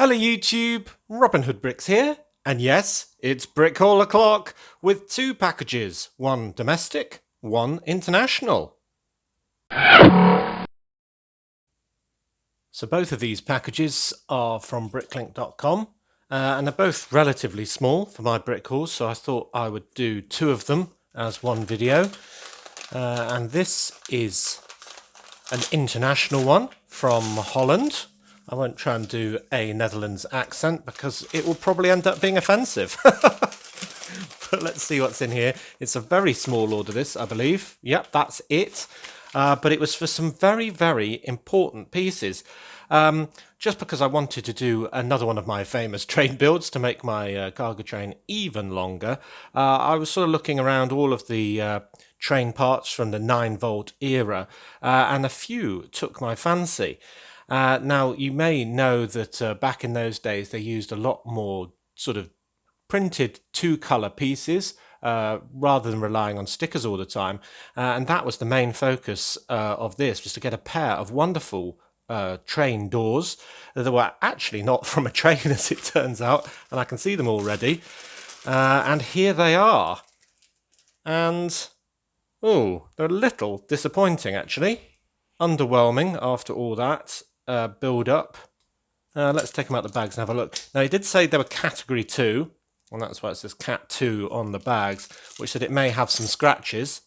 Hello YouTube, Robin Hood Bricks here, and yes, it's Brick Hall o'clock with two packages, one domestic, one international. So both of these packages are from bricklink.com and they're both relatively small for my brick halls, so I thought I would do two of them as one video. And this is an international one from Holland. I won't try and do a Netherlands accent because it will probably end up being offensive. But let's see what's in here. It's a very small order, this, I believe. Yep, that's it. But it was for some very, very important pieces. Just because I wanted to do another one of my famous train builds to make my cargo train even longer, I was sort of looking around all of the train parts from the 9-volt era, and a few took my fancy. Now, you may know that back in those days they used a lot more sort of printed two-colour pieces rather than relying on stickers all the time, and that was the main focus of this, was to get a pair of wonderful train doors that were actually not from a train, as it turns out, and I can see them already. And here they are. And oh, they're a little disappointing, actually. Underwhelming after all that build up. Let's take them out of the bags and have a look. Now, he did say they were category 2, and that's why it says Cat 2 on the bags, which said it may have some scratches,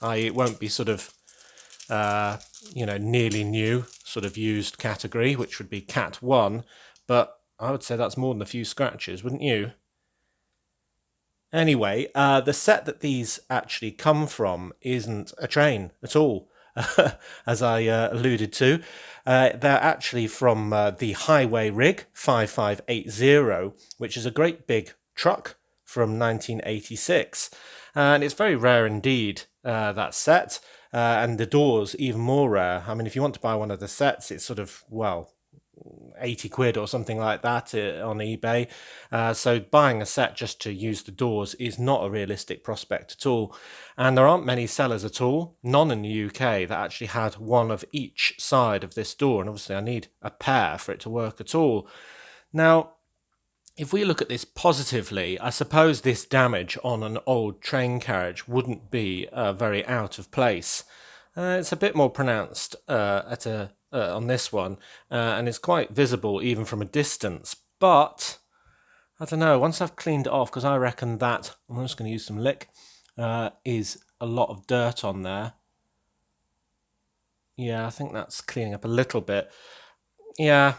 i.e. it won't be sort of, nearly new, sort of used category, which would be Cat 1, but I would say that's more than a few scratches, wouldn't you? Anyway, the set that these actually come from isn't a train at all, as I alluded to. They're actually from the Highway Rig 5580, which is a great big truck from 1986. And it's very rare indeed, that set. And the doors even more rare. I mean, if you want to buy one of the sets, it's sort of, well, 80 quid or something like that on eBay. So buying a set just to use the doors is not a realistic prospect at all. And there aren't many sellers at all, none in the UK, that actually had one of each side of this door. And obviously I need a pair for it to work at all. Now, if we look at this positively, I suppose this damage on an old train carriage wouldn't be very out of place. It's a bit more pronounced on this one, and it's quite visible even from a distance. But I don't know, once I've cleaned it off, because I reckon that, I'm just going to use some lick, is a lot of dirt on there. Yeah, I think that's cleaning up a little bit. Yeah,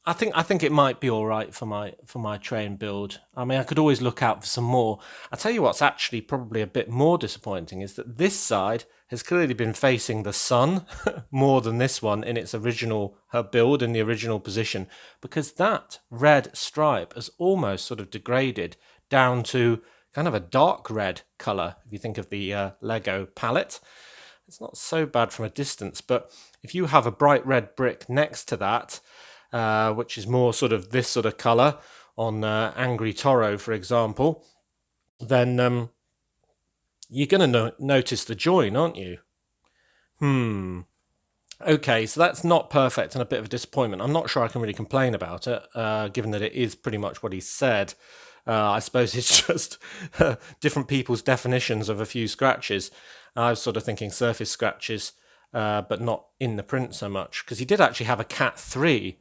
I think it might be all right for my train build. I mean, I could always look out for some more. I tell you what's actually probably a bit more disappointing is that this side has clearly been facing the sun more than this one in its original build, in the original position, because that red stripe has almost sort of degraded down to kind of a dark red colour, if you think of the Lego palette. It's not so bad from a distance, but if you have a bright red brick next to that, which is more sort of this sort of colour on Angry Toro, for example, then you're going to notice the join, aren't you? Okay, so that's not perfect and a bit of a disappointment. I'm not sure I can really complain about it, given that it is pretty much what he said. I suppose it's just different people's definitions of a few scratches. I was sort of thinking surface scratches, but not in the print so much, because he did actually have a Cat 3,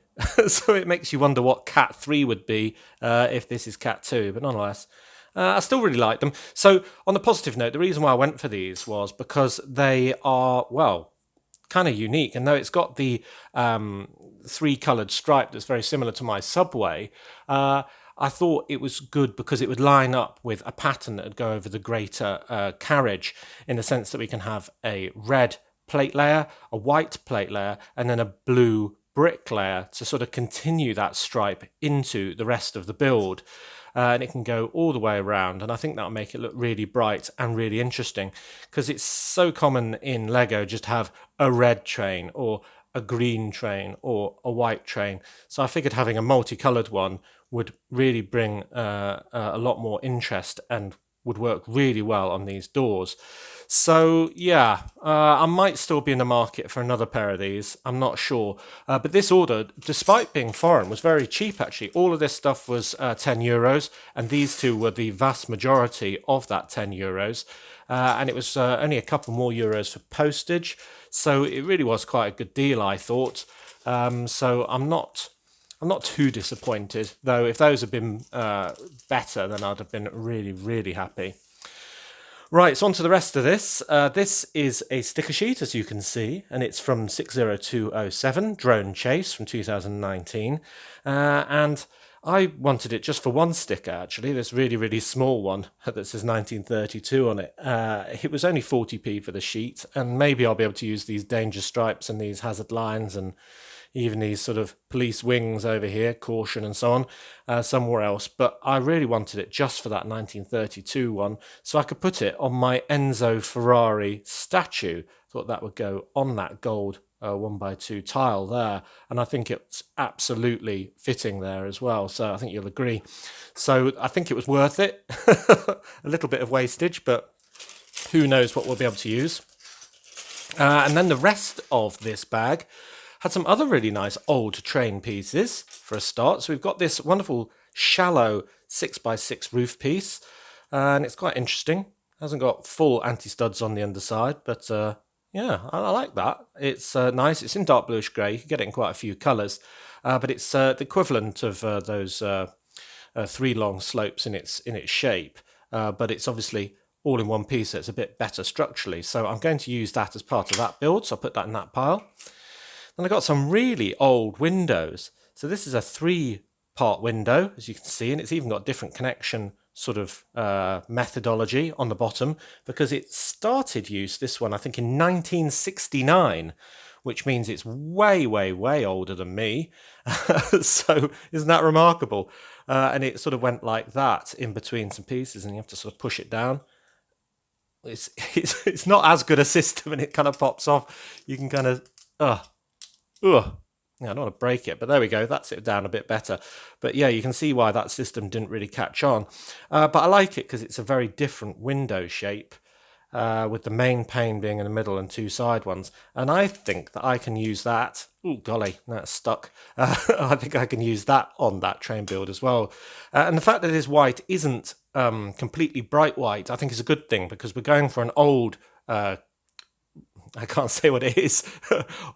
so it makes you wonder what Cat 3 would be if this is Cat 2, but nonetheless. I still really like them. So on the positive note, the reason why I went for these was because they are, well, kind of unique. And though it's got the 3-coloured stripe that's very similar to my Subway, I thought it was good because it would line up with a pattern that would go over the greater carriage, in the sense that we can have a red plate layer, a white plate layer, and then a blue brick layer to sort of continue that stripe into the rest of the build. And it can go all the way around, and I think that'll make it look really bright and really interesting, because it's so common in Lego just to have a red train or a green train or a white train. So I figured having a multicoloured one would really bring a lot more interest and would work really well on these doors. So yeah, I might still be in the market for another pair of these. I'm not sure. But this order, despite being foreign, was very cheap actually. All of this stuff was €10, and these two were the vast majority of that €10. And it was only a couple more euros for postage. So it really was quite a good deal, I thought. So I'm not too disappointed, though. If those had been better, then I'd have been really, really happy. Right, so on to the rest of this. This is a sticker sheet, as you can see, and it's from 60207, Drone Chase from 2019. And I wanted it just for one sticker, actually, this really, really small one that says 1932 on it. It was only 40p for the sheet, and maybe I'll be able to use these danger stripes and these hazard lines and even these sort of police wings over here, caution and so on, somewhere else. But I really wanted it just for that 1932 one, so I could put it on my Enzo Ferrari statue. Thought that would go on that gold 1x2 tile there, and I think it's absolutely fitting there as well, so I think you'll agree. So I think it was worth it. A little bit of wastage, but who knows what we'll be able to use. And then the rest of this bag had some other really nice old train pieces for a start. So we've got this wonderful shallow 6x6 roof piece, and it's quite interesting. It hasn't got full anti-studs on the underside, but yeah, I like that. It's nice. It's in dark bluish grey. You can get it in quite a few colours, but it's the equivalent of those 3 long slopes in its shape, but it's obviously all in one piece, so it's a bit better structurally. So I'm going to use that as part of that build, so I'll put that in that pile. Then I got some really old windows. So this is a 3-part window, as you can see, and it's even got different connection sort of methodology on the bottom, because it started use, this one, I think in 1969, which means it's way, way, way older than me. So isn't that remarkable? And it sort of went like that in between some pieces, and you have to sort of push it down. It's not as good a system, and it kind of pops off. You can kind of yeah, I don't want to break it, but there we go. That's it down a bit better. But yeah, you can see why that system didn't really catch on. But I like it because it's a very different window shape, with the main pane being in the middle and 2 side ones. And I think that I can use that. Oh, golly, that's stuck. I think I can use that on that train build as well. And the fact that this white isn't completely bright white, I think is a good thing, because we're going for an old I can't say what it is,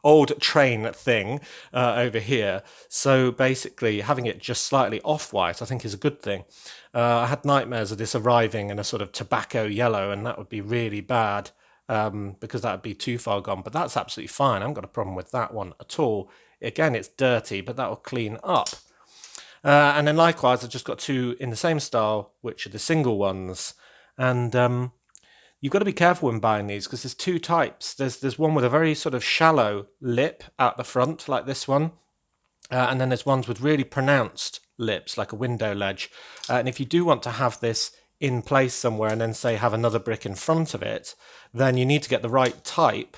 old train thing over here. So basically having it just slightly off-white I think is a good thing. I had nightmares of this arriving in a sort of tobacco yellow, and that would be really bad, because that would be too far gone. But that's absolutely fine. I haven't got a problem with that one at all. Again, it's dirty, but that will clean up. And then likewise, I've just got 2 in the same style, which are the single ones. And you've got to be careful when buying these, because there's 2 types. There's one with a very sort of shallow lip out the front, like this one. And then there's ones with really pronounced lips, like a window ledge. And if you do want to have this in place somewhere and then, say, have another brick in front of it, then you need to get the right type.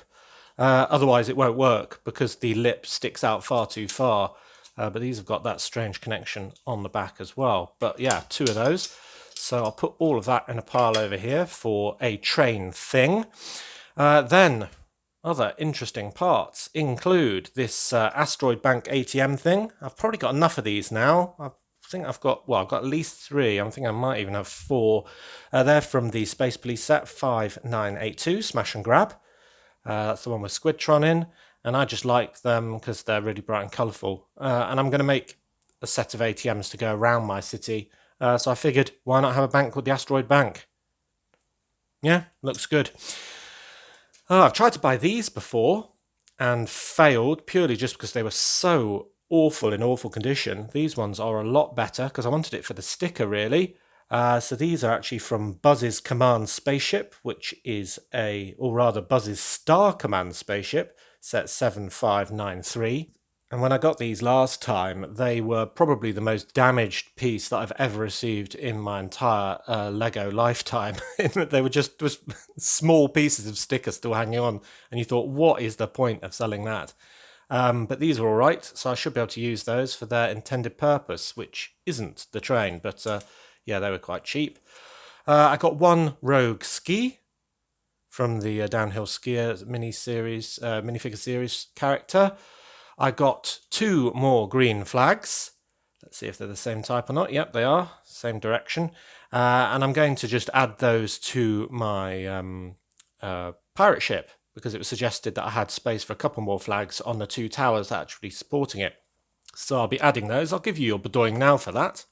Otherwise, it won't work, because the lip sticks out far too far. But these have got that strange connection on the back as well. But yeah, 2 of those. So I'll put all of that in a pile over here for a train thing. Then other interesting parts include this Asteroid Bank ATM thing. I've probably got enough of these now. I think I've got at least 3. I'm thinking I might even have 4. They're from the Space Police set 5982, Smash and Grab. That's the one with Squidtron in. And I just like them because they're really bright and colourful. And I'm going to make a set of ATMs to go around my city. So I figured, why not have a bank called the Asteroid Bank? Yeah, looks good. I've tried to buy these before and failed, purely just because they were so awful in awful condition. These ones are a lot better, because I wanted it for the sticker, really. So these are actually from Buzz's Command Spaceship, which is Buzz's Star Command Spaceship, set 7593. And when I got these last time, they were probably the most damaged piece that I've ever received in my entire Lego lifetime. They were just small pieces of sticker still hanging on, and you thought, what is the point of selling that? But these are all right, so I should be able to use those for their intended purpose, which isn't the train. But yeah, they were quite cheap. I got one Rogue Ski from the Downhill Skier minifigure series character. I got 2 more green flags. Let's see if they're the same type or not. Yep, they are. Same direction. And I'm going to just add those to my pirate ship, because it was suggested that I had space for a couple more flags on the 2 towers actually supporting it. So I'll be adding those. I'll give you your bedoing now for that.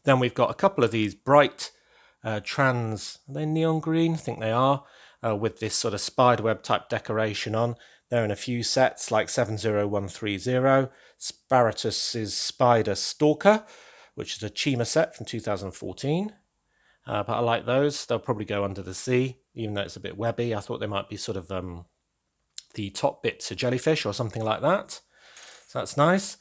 Then we've got a couple of these bright trans, are they neon green? I think they are, with this sort of spiderweb type decoration on. They're in a few sets, like 70130, Sparatus's Spider Stalker, which is a Chima set from 2014. But I like those. They'll probably go under the sea, even though it's a bit webby. I thought they might be sort of the top bits of jellyfish or something like that. So that's nice.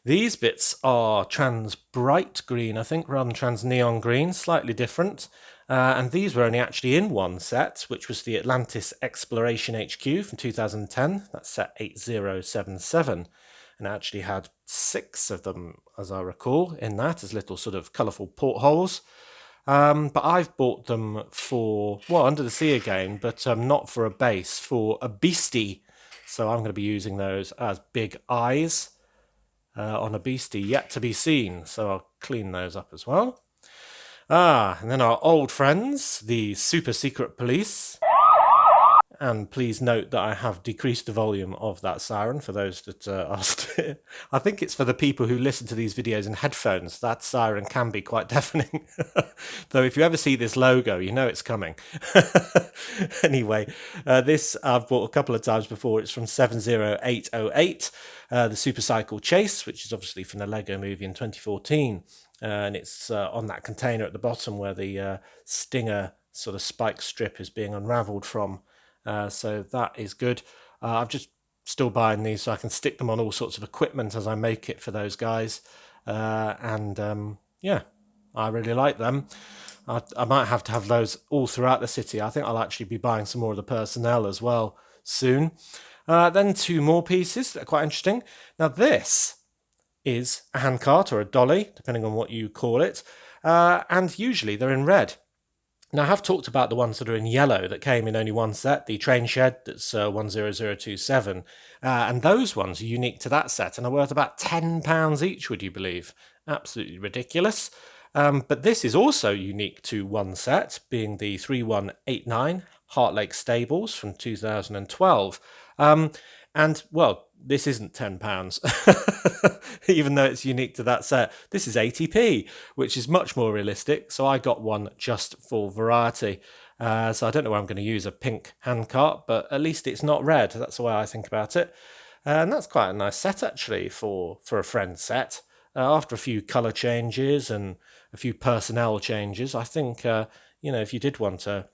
These bits are trans bright green, I think, rather than trans neon green, slightly different. And these were only actually in one set, which was the Atlantis Exploration HQ from 2010. That's set 8077. And it actually had 6 of them, as I recall, in that, as little sort of colourful portholes. But I've bought them for, well, Under the Sea again, but not for a base, for a beastie. So I'm going to be using those as big eyes on a beastie yet to be seen. So I'll clean those up as well. And then our old friends, the Super Secret Police. And please note that I have decreased the volume of that siren for those that asked it. I think it's for the people who listen to these videos in headphones. That siren can be quite deafening. Though if you ever see this logo, you know it's coming. Anyway, this I've bought a couple of times before. It's from 70808, the Supercycle Chase, which is obviously from the Lego movie in 2014. And it's on that container at the bottom where the Stinger sort of spike strip is being unravelled from. So that is good. I'm just still buying these so I can stick them on all sorts of equipment as I make it for those guys. Yeah, I really like them. I might have to have those all throughout the city. I think I'll actually be buying some more of the personnel as well soon. Then 2 more pieces that are quite interesting. Now this is a handcart or a dolly, depending on what you call it. And usually they're in red. Now, I have talked about the ones that are in yellow that came in only one set, the train shed, that's 10027. And those ones are unique to that set and are worth about £10 each, would you believe? Absolutely ridiculous. But this is also unique to one set, being the 3189 Heart Lake Stables from 2012. And, well, this isn't £10, even though it's unique to that set. This is 80p, which is much more realistic. So I got one just for variety. So I don't know where I'm going to use a pink handcart, but at least it's not red. That's the way I think about it. And that's quite a nice set, actually, for a friend set. After a few colour changes and a few personnel changes, I think, if you did want a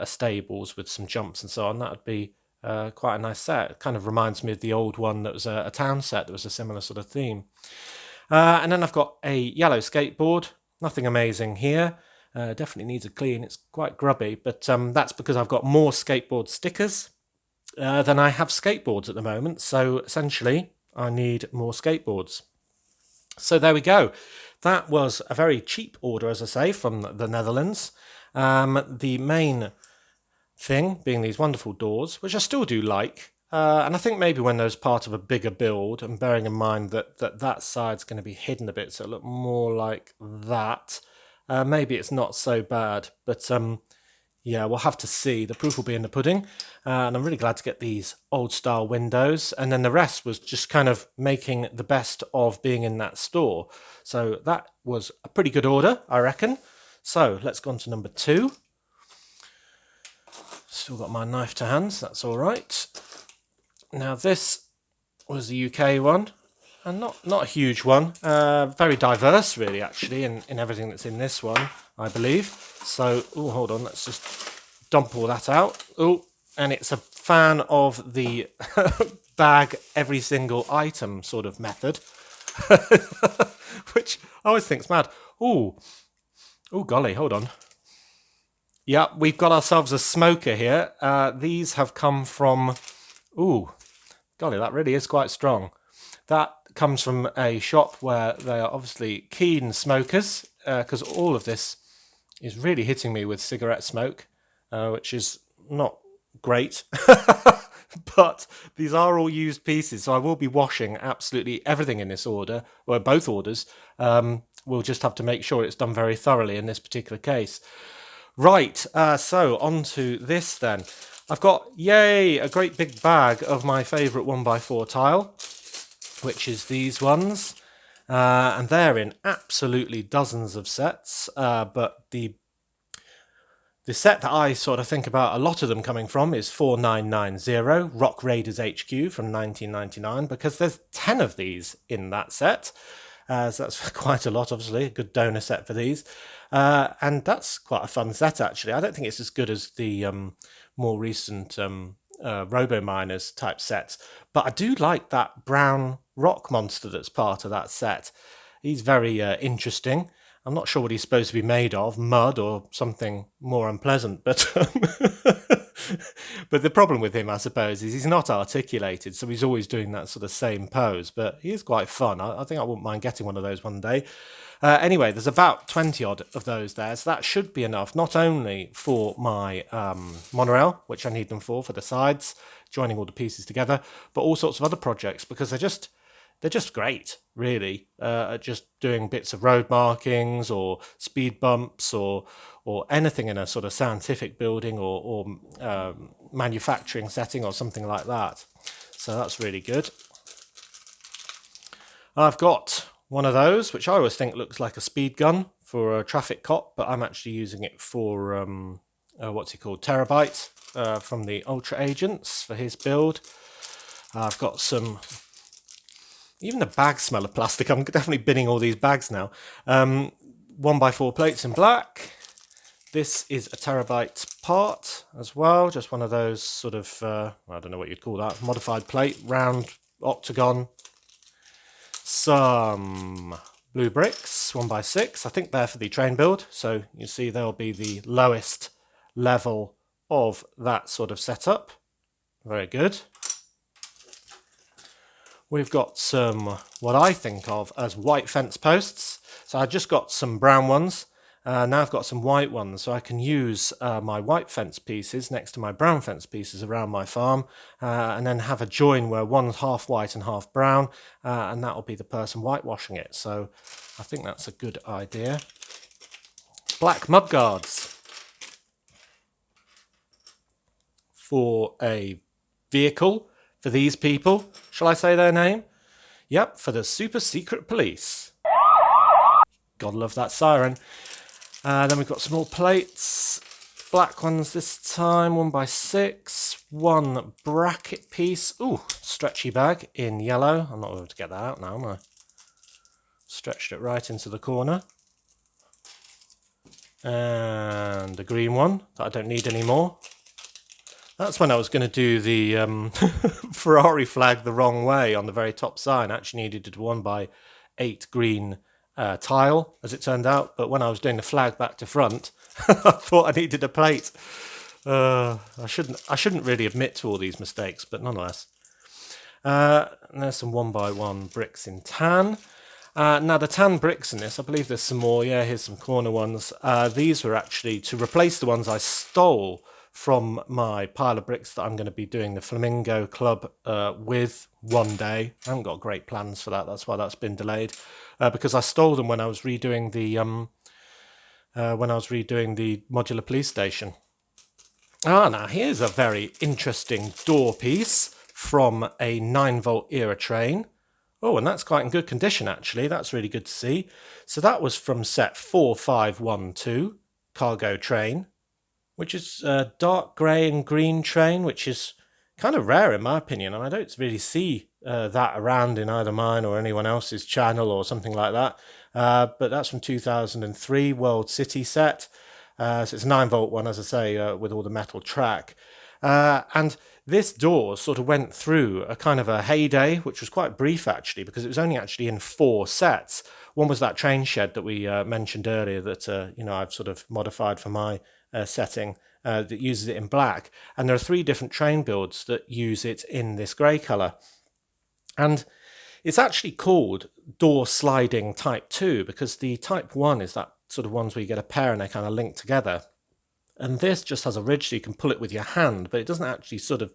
stables with some jumps and so on, that would be quite a nice set. It kind of reminds me of the old one that was a town set that was a similar sort of theme. And then I've got a yellow skateboard. Nothing amazing here. Definitely needs a clean. It's quite grubby, but that's because I've got more skateboard stickers than I have skateboards at the moment. So essentially, I need more skateboards. So there we go. That was a very cheap order, as I say, from the Netherlands. The main thing being these wonderful doors, which I still do like. And I think maybe when there's part of a bigger build, and bearing in mind that side's going to be hidden a bit, so it look more like that, maybe it's not so bad. But yeah, we'll have to see. The proof will be in the pudding. And I'm really glad to get these old style windows. And then the rest was just kind of making the best of being in that store. So that was a pretty good order, I reckon. So let's go on to number 2. Still got my knife to hand, so that's all right. Now this was the UK one, and not a huge one. Very diverse, really, actually, in everything that's in this one, I believe. So, oh, hold on, let's just dump all that out. Oh, and it's a fan of the bag every single item sort of method, which I always think's mad. Oh, golly, hold on. Yeah, we've got ourselves a smoker here. These have come from... Ooh, golly, that really is quite strong. That comes from a shop where they are obviously keen smokers, because all of this is really hitting me with cigarette smoke, which is not great. But these are all used pieces, so I will be washing absolutely everything in this order, or both orders. We'll just have to make sure it's done very thoroughly in this particular case. Right, so on to this then. I've got, yay, a great big bag of my favourite 1x4 tile, which is these ones. And they're in absolutely dozens of sets, but the set that I sort of think about a lot of them coming from is 4990, Rock Raiders HQ from 1999, because there's 10 of these in that set. So that's quite a lot, obviously, a good donor set for these. And that's quite a fun set, actually. I don't think it's as good as the more recent Robo Miners type sets, but I do like that brown rock monster that's part of that set. He's very interesting. I'm not sure what he's supposed to be made of, mud or something more unpleasant, but but the problem with him, I suppose, is he's not articulated, so he's always doing that sort of same pose, but he is quite fun. I think I wouldn't mind getting one of those one day. Anyway, there's about 20 odd of those there, so that should be enough, not only for my monorail, which I need them for the sides, joining all the pieces together, but all sorts of other projects, because they're just great, really, at just doing bits of road markings or speed bumps or anything in a sort of scientific building or manufacturing setting or something like that. So that's really good. I've got one of those, which I always think looks like a speed gun for a traffic cop, but I'm actually using it for, what's he called, Terabyte from the Ultra Agents for his build. I've got some... Even the bags smell of plastic. I'm definitely binning all these bags now. 1x4 plates in black. This is a Terabyte part as well. Just one of those sort of, I don't know what you'd call that, modified plate, round octagon. Some blue bricks, 1x6. I think they're for the train build. So you see they'll be the lowest level of that sort of setup. Very good. We've got some, what I think of as white fence posts. So I just got some brown ones. Now I've got some white ones, so I can use my white fence pieces next to my brown fence pieces around my farm, and then have a join where one's half white and half brown, and that'll be the person whitewashing it. So I think that's a good idea. Black mudguards for a vehicle. For these people, shall I say their name? Yep, for the super secret police. Gotta love that siren. Then we've got some more plates. Black ones this time, 1x6. One bracket piece. Ooh, stretchy bag in yellow. I'm not able to get that out now, am I? Stretched it right into the corner. And a green one that I don't need anymore. That's when I was going to do the Ferrari flag the wrong way on the very top sign. I actually needed a 1x8 green tile, as it turned out. But when I was doing the flag back to front, I thought I needed a plate. I shouldn't really admit to all these mistakes, but nonetheless. And there's some 1x1 bricks in tan. Now the tan bricks in this, I believe there's some more. Yeah, here's some corner ones. These were actually to replace the ones I stole from my pile of bricks that I'm going to be doing the Flamingo Club with one day. I haven't got great plans for that. That's why that's been delayed, because I stole them when I was redoing the modular police station. Now here's a very interesting door piece from a 9-volt era train. Oh, and that's quite in good condition, actually. That's really good to see. So that was from set 4512, cargo train, which is a dark grey and green train, which is kind of rare in my opinion. And I don't really see that around in either mine or anyone else's channel or something like that. But that's from 2003 World City set. So it's a 9-volt one, as I say, with all the metal track. And this door sort of went through a kind of a heyday, which was quite brief actually, because it was only actually in 4 sets. One was that train shed that we mentioned earlier that I've sort of modified for my setting that uses it in black. And there are 3 different train builds that use it in this grey colour. And it's actually called door sliding type 2 because the type 1 is that sort of ones where you get a pair and they kind of link together. And this just has a ridge so you can pull it with your hand, but it doesn't actually sort of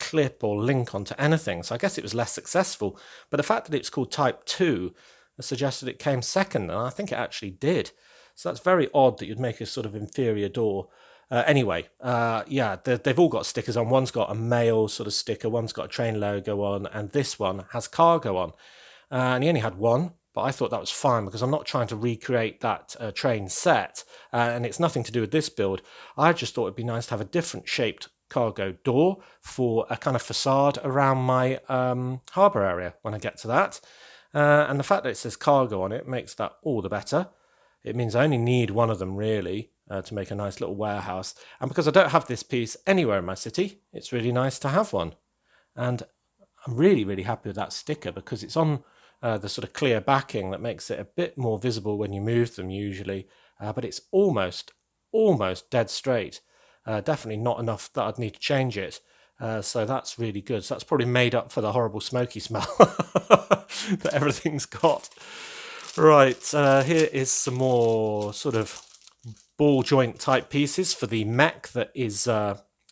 clip or link onto anything. So I guess it was less successful. But the fact that it's called Type 2 suggested it came second, and I think it actually did. So that's very odd that you'd make a sort of inferior door. Anyway, yeah, they've all got stickers on. One's got a mail sort of sticker, one's got a train logo on, and this one has cargo on. And he only had one, but I thought that was fine because I'm not trying to recreate that train set, and it's nothing to do with this build. I just thought it'd be nice to have a different shaped cargo door for a kind of facade around my harbour area when I get to that. And the fact that it says cargo on it makes that all the better. It means I only need one of them really to make a nice little warehouse. And because I don't have this piece anywhere in my city, it's really nice to have one. And I'm really, really happy with that sticker because it's on the sort of clear backing that makes it a bit more visible when you move them usually. But it's almost dead straight. Definitely not enough that I'd need to change it. So that's really good. So that's probably made up for the horrible smoky smell that everything's got. Right, here is some more sort of ball joint type pieces for the mech that is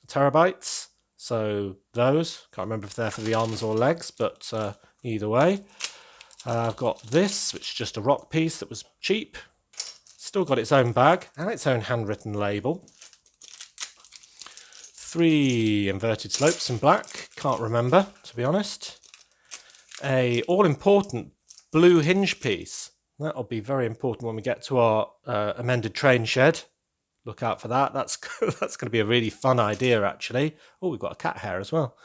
terabytes. So those, can't remember if they're for the arms or legs, but either way. I've got this, which is just a rock piece that was cheap. Still got its own bag and its own handwritten label. 3 inverted slopes in black, can't remember, to be honest. A all-important blue hinge piece. That'll be very important when we get to our amended train shed. Look out for that. That's going to be a really fun idea, actually. Oh, we've got a cat hair as well.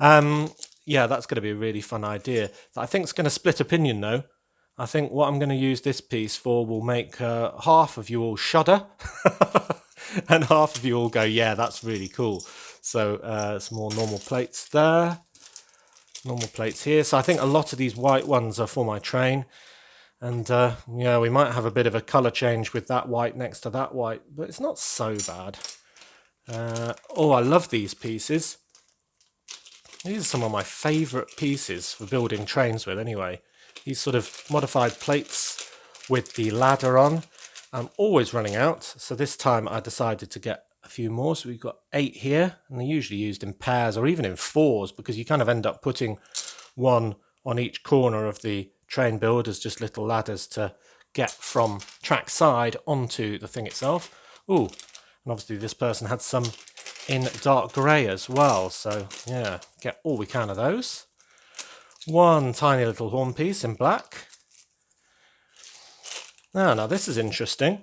Yeah, that's going to be a really fun idea. I think it's going to split opinion, though. I think what I'm going to use this piece for will make half of you all shudder. And half of you all go, yeah, that's really cool. So some more normal plates there. Normal plates here. So I think a lot of these white ones are for my train. And yeah, we might have a bit of a colour change with that white next to that white, but it's not so bad. Oh, I love these pieces. These are some of my favourite pieces for building trains with anyway. These sort of modified plates with the ladder on. I'm always running out, so this time I decided to get a few more. So we've got 8 here, and they're usually used in pairs or even in 4s because you kind of end up putting one on each corner of the train build as just little ladders to get from track side onto the thing itself. Ooh, and obviously this person had some in dark grey as well, so yeah, get all we can of those. One tiny little horn piece in black. Now this is interesting.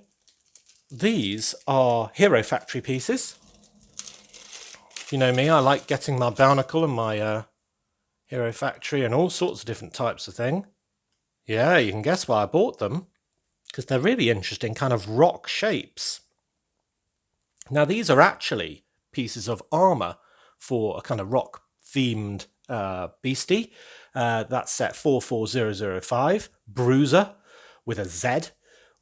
These are Hero Factory pieces. You know me, I like getting my barnacle and my Hero Factory and all sorts of different types of thing. Yeah, you can guess why I bought them, because they're really interesting kind of rock shapes. Now these are actually pieces of armour for a kind of rock themed beastie. That's set 44005, Bruiser, with a Z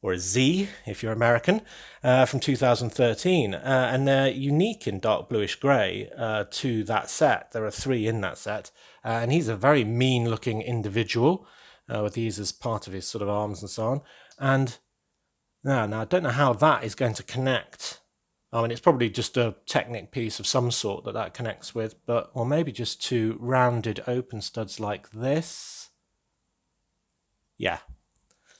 or a Z if you're American, from 2013. And they're unique in dark bluish grey to that set. There are 3 in that set. And he's a very mean looking individual with these as part of his sort of arms and so on. And now I don't know how that is going to connect. I mean, it's probably just a Technic piece of some sort that connects with, but or maybe just 2 rounded open studs like this. Yeah,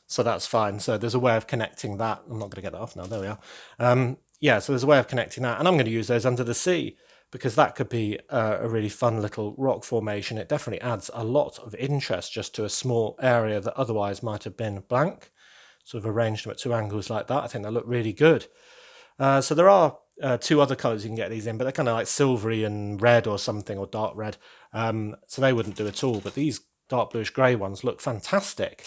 so that's fine. So there's a way of connecting that. I'm not going to get that off now. There we are. Yeah, so there's a way of connecting that, and I'm going to use those under the sea because that could be a really fun little rock formation. It definitely adds a lot of interest just to a small area that otherwise might have been blank. Sort of arranged them at 2 angles like that. I think they look really good. So there are 2 other colours you can get these in, but they're kind of like silvery and red or something, or dark red. So they wouldn't do at all, but these dark bluish grey ones look fantastic.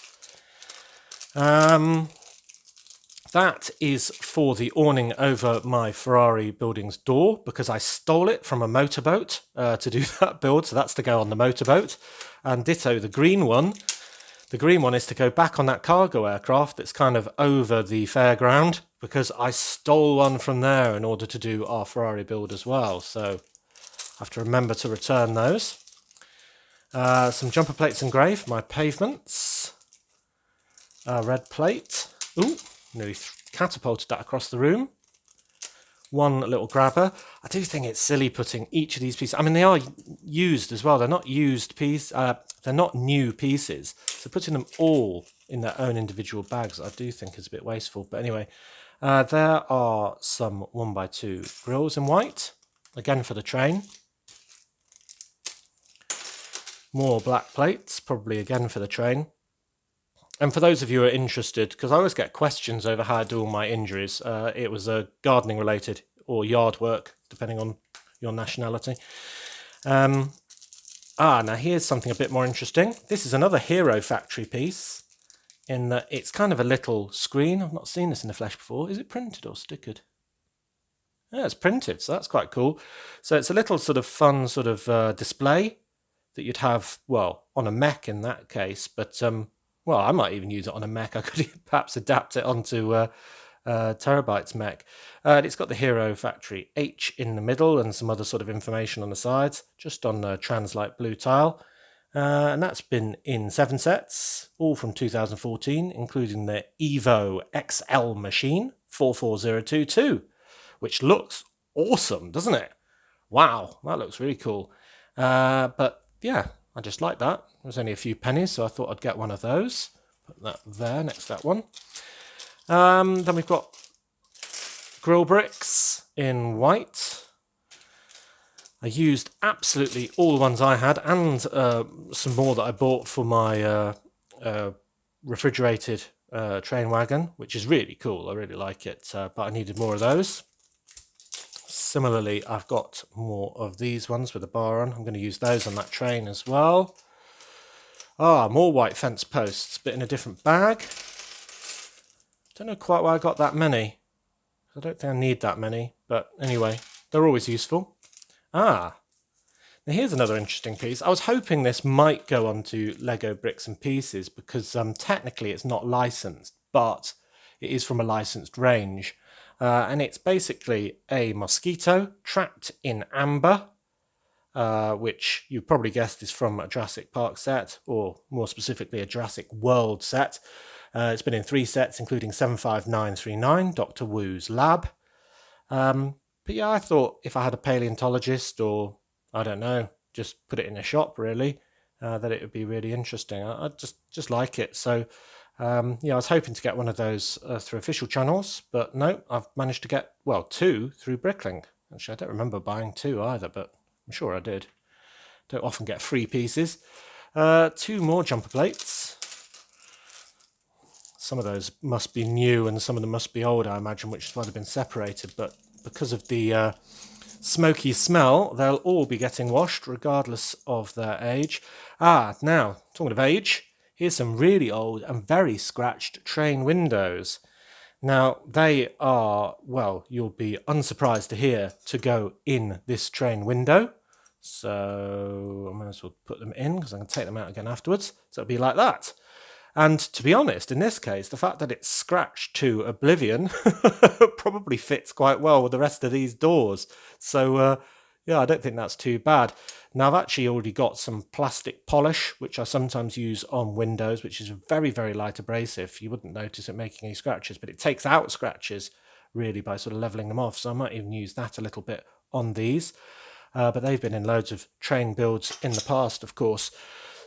That is for the awning over my Ferrari building's door, because I stole it from a motorboat to do that build, so that's to go on the motorboat. And ditto the green one. The green one is to go back on that cargo aircraft that's kind of over the fairground, because I stole one from there in order to do our Ferrari build as well. So I have to remember to return those. Some jumper plates engraved, my pavements. Red plate. Ooh, nearly catapulted that across the room. One little grabber. I do think it's silly putting each of these pieces. I mean, they are used as well. They're not used pieces. They're not new pieces. So putting them all in their own individual bags, I do think is a bit wasteful. But anyway, there are some 1x2 grills in white, again for the train. More black plates, probably again for the train. And for those of you who are interested, because I always get questions over how I do all my injuries, it was gardening related or yard work, depending on your nationality. Now here's something a bit more interesting. This is another Hero Factory piece, in that it's kind of a little screen. I've not seen this in the flesh before. Is it printed or stickered? Yeah, it's printed, so that's quite cool. So it's a little sort of fun sort of display that you'd have, well, on a mech in that case, but well, I might even use it on a mech. I could perhaps adapt it onto Terabyte's mech. It's got the Hero Factory H in the middle and some other sort of information on the sides, just on the Translight blue tile. And that's been in 7 sets, all from 2014, including the Evo XL machine 44022, which looks awesome, doesn't it? Wow, that looks really cool. But yeah, I just like that. It was only a few pennies, so I thought I'd get one of those. Put that there next to that one. Then we've got grill bricks in white. I used absolutely all the ones I had, and some more that I bought for my refrigerated train wagon, which is really cool. I really like it, but I needed more of those. Similarly, I've got more of these ones with a bar on. I'm going to use those on that train as well. More white fence posts, but in a different bag. Don't know quite why I got that many. I don't think I need that many, but anyway, they're always useful. Now here's another interesting piece. I was hoping this might go onto Lego Bricks and Pieces because technically it's not licensed, but it is from a licensed range. And it's basically a Mosquito trapped in amber, which you probably guessed is from a Jurassic Park set, or more specifically a Jurassic World set. It's been in 3 sets, including 75939, Dr. Wu's lab. But yeah, I thought if I had a paleontologist, or I don't know, just put it in a shop really, that it would be really interesting. I just like it. So yeah, I was hoping to get one of those through official channels, but no, I've managed to get, well, 2 through Bricklink. Actually, I don't remember buying 2 either, but I'm sure I did. Don't often get free pieces. 2 more jumper plates. Some of those must be new and some of them must be old, I imagine, which is why they've been separated, but because of the smoky smell, they'll all be getting washed regardless of their age. Now, talking of age, here's some really old and very scratched train windows. Now, they are, well, you'll be unsurprised to hear, to go in this train window. So I might as well put them in because I can take them out again afterwards. So it'll be like that. And to be honest, in this case, the fact that it's scratched to oblivion probably fits quite well with the rest of these doors. So yeah, I don't think that's too bad. Now, I've actually already got some plastic polish, which I sometimes use on windows, which is very, very light abrasive. You wouldn't notice it making any scratches, but it takes out scratches really by sort of levelling them off. So I might even use that a little bit on these. But they've been in loads of train builds in the past, of course.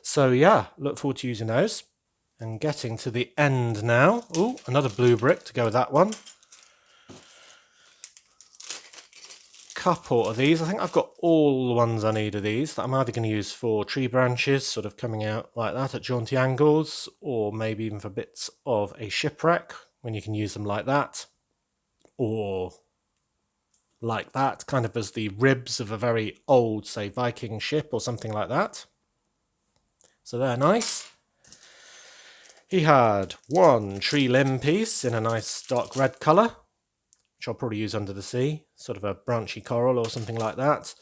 So yeah, look forward to using those. And getting to the end now. Oh, another blue brick to go with that one. Couple of these. I think I've got all the ones I need of these that I'm either going to use for tree branches, sort of coming out like that at jaunty angles, or maybe even for bits of a shipwreck when you can use them like that, or like that, kind of as the ribs of a very old, say, Viking ship or something like that. So they're nice. He had 1 tree limb piece in a nice dark red colour, which I'll probably use under the sea, sort of a branchy coral or something like that.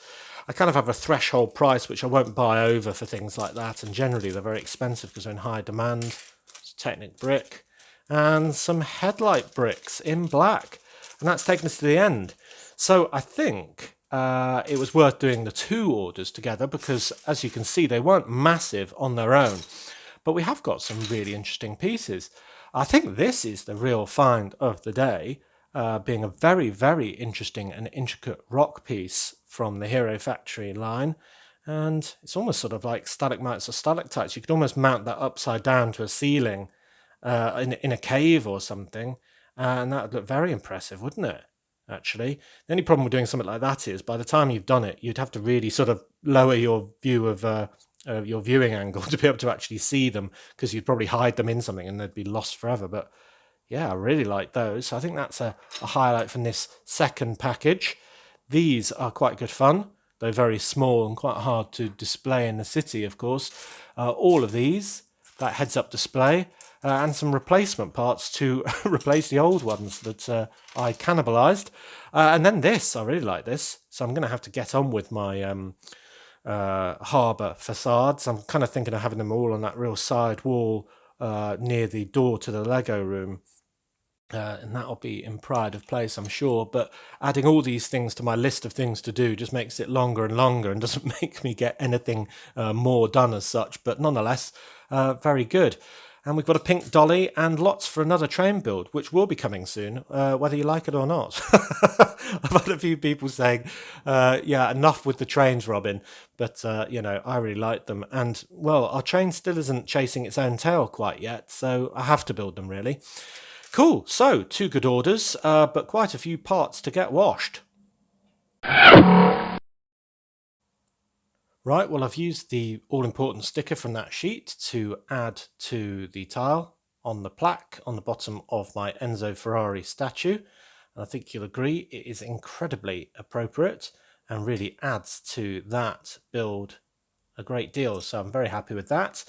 I kind of have a threshold price, which I won't buy over for things like that, and generally they're very expensive because they're in high demand. It's Technic brick, and some headlight bricks in black, and that's taken us to the end. So I think it was worth doing the 2 orders together because, as you can see, they weren't massive on their own. But we have got some really interesting pieces. I think this is the real find of the day, being a very, very interesting and intricate rock piece from the Hero Factory line. And it's almost sort of like stalagmites or stalactites. You could almost mount that upside down to a ceiling in a cave or something, and that would look very impressive, wouldn't it? Actually, the only problem with doing something like that is by the time you've done it, you'd have to really sort of lower your view of your viewing angle to be able to actually see them, because you'd probably hide them in something and they'd be lost forever. But yeah, I really like those. So I think that's a highlight from this second package. These are quite good fun. They're very small and quite hard to display in the city, of course. All of these, that heads-up display, and some replacement parts to replace the old ones that I cannibalized. And then this, I really like this. So I'm going to have to get on with my harbour facades. I'm kind of thinking of having them all on that real side wall near the door to the Lego room. And that'll be in pride of place, I'm sure. But adding all these things to my list of things to do just makes it longer and longer and doesn't make me get anything more done as such. But nonetheless, very good. And we've got a pink dolly and lots for another train build, which will be coming soon, whether you like it or not. I've had a few people saying, yeah, enough with the trains, Robin. But, I really like them. And, well, our train still isn't chasing its own tail quite yet, so I have to build them, really. Cool, so 2 good orders, but quite a few parts to get washed. Right, well, I've used the all-important sticker from that sheet to add to the tile on the plaque on the bottom of my Enzo Ferrari statue. And I think you'll agree it is incredibly appropriate and really adds to that build a great deal. So I'm very happy with that.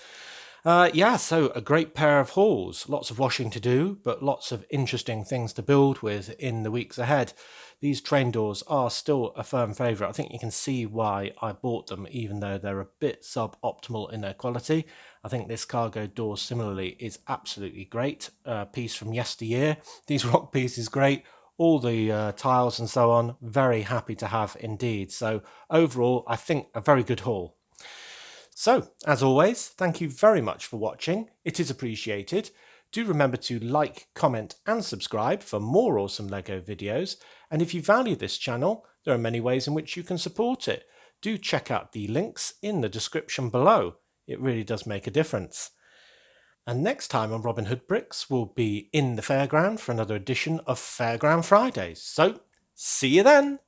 So a great pair of hauls, lots of washing to do, but lots of interesting things to build with in the weeks ahead. These train doors are still a firm favourite. I think you can see why I bought them, even though they're a bit suboptimal in their quality. I think this cargo door similarly is absolutely great. Piece from yesteryear. These rock pieces great. All the tiles and so on, very happy to have indeed. So overall, I think a very good haul. So, as always, thank you very much for watching. It is appreciated. Do remember to like, comment and subscribe for more awesome LEGO videos. And if you value this channel, there are many ways in which you can support it. Do check out the links in the description below. It really does make a difference. And next time on Robin Hood Bricks, we'll be in the fairground for another edition of Fairground Fridays. So, see you then!